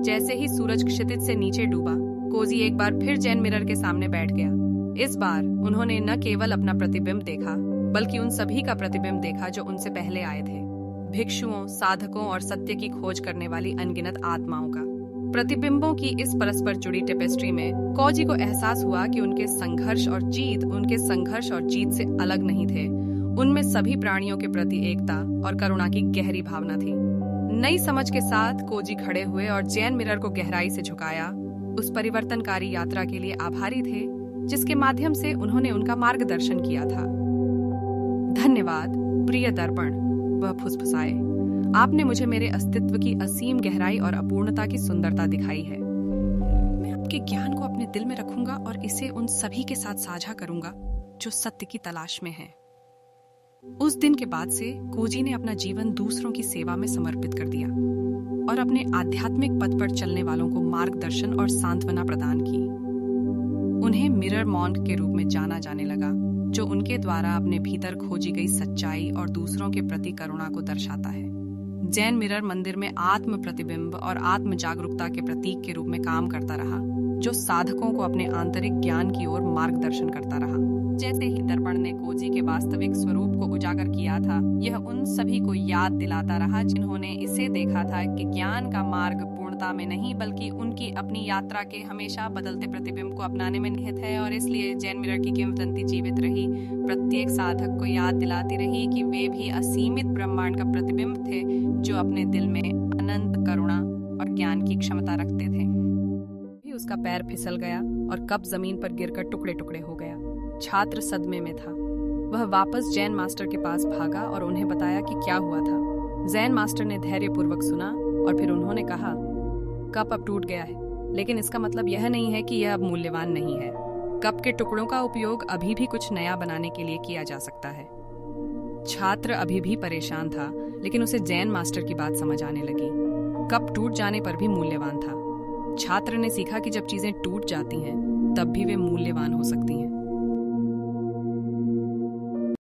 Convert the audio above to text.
जैसे ही सूरज क्षितिज से नीचे डूबा, कोजी एक बार फिर जैन मिरर के सामने बैठ गया। इस बार उन्होंने न केवल अपना प्रतिबिंब देखा, बल्कि उन सभी का प्रतिबिंब देखा जो उनसे पहले आए थे, भिक्षुओं, साधकों और सत्य की खोज करने वाली अनगिनत आत्माओं का। प्रतिबिंबों की इस परस्पर जुड़ी टेपेस्ट्री में कोजी को एहसास हुआ कि उनके संघर्ष और जीत से अलग नहीं थे। उनमें सभी प्राणियों के प्रति एकता और करुणा की गहरी भावना थी। नई समझ के साथ कोजी खड़े हुए और जैन मिरर को गहराई से झुकाया, उस परिवर्तनकारी यात्रा के लिए आभारी थे जिसके माध्यम से उन्होंने उनका मार्गदर्शन किया था। धन्यवाद प्रिय दर्पण, वह फुसफुसाए। आपने मुझे मेरे अस्तित्व की असीम गहराई और अपूर्णता की सुंदरता दिखाई है। मैं आपके ज्ञान को अपने दिल में रखूंगा और इसे उन सभी के साथ साझा करूंगा जो सत्य की तलाश में हैं। उस दिन के बाद से कोजी ने अपना जीवन दूसरों की सेवा में समर्पित कर दिया और अपने आध्यात्मिक पथ पर चलने वालों को मार्गदर्शन और सांत्वना प्रदान की। उन्हें मिरर मॉन्क के रूप में जाना जाने लगा, जो उनके द्वारा अपने भीतर खोजी गई सच्चाई और दूसरों के प्रति करुणा को दर्शाता है। जैन मिरर मंदिर में आत्म प्रतिबिंब और आत्म जागरूकता के प्रतीक के रूप में काम करता रहा, जो साधकों को अपने आंतरिक ज्ञान की ओर मार्गदर्शन करता रहा। जैसे ही दर्पण ने कोजी के वास्तविक स्वरूप को उजागर किया था, यह उन सभी को याद दिलाता रहा जिन्होंने इसे देखा था कि ज्ञान का मार्ग पूर्णता में नहीं, बल्कि उनकी अपनी यात्रा के हमेशा बदलते प्रतिबिंब को अपनाने में निहित है। और इसलिए जैन मिरर की किंवदंती जीवित रही, प्रत्येक साधक को याद दिलाती रही कि वे भी असीमित ब्रह्मांड का प्रतिबिंब थे, जो अपने दिल में अनंत करुणा और ज्ञान की क्षमता रखते थे। उसका पैर फिसल गया और कप जमीन पर गिरकर टुकड़े टुकड़े हो गया। छात्र सदमे में था। वह वापस जैन मास्टर के पास भागा और उन्हें बताया कि क्या हुआ था। जैन मास्टर ने धैर्यपूर्वक सुना और फिर उन्होंने कहा, कप अब टूट गया है, लेकिन इसका मतलब यह नहीं है कि यह अब मूल्यवान नहीं है। कप के टुकड़ों का उपयोग अभी भी कुछ नया बनाने के लिए किया जा सकता है। छात्र अभी भी परेशान था, लेकिन उसे जैन मास्टर की बात समझ आने लगी। कप टूट जाने पर भी मूल्यवान था। छात्र ने सीखा कि जब चीजें टूट जाती हैं, तब भी वे मूल्यवान हो सकती हैं।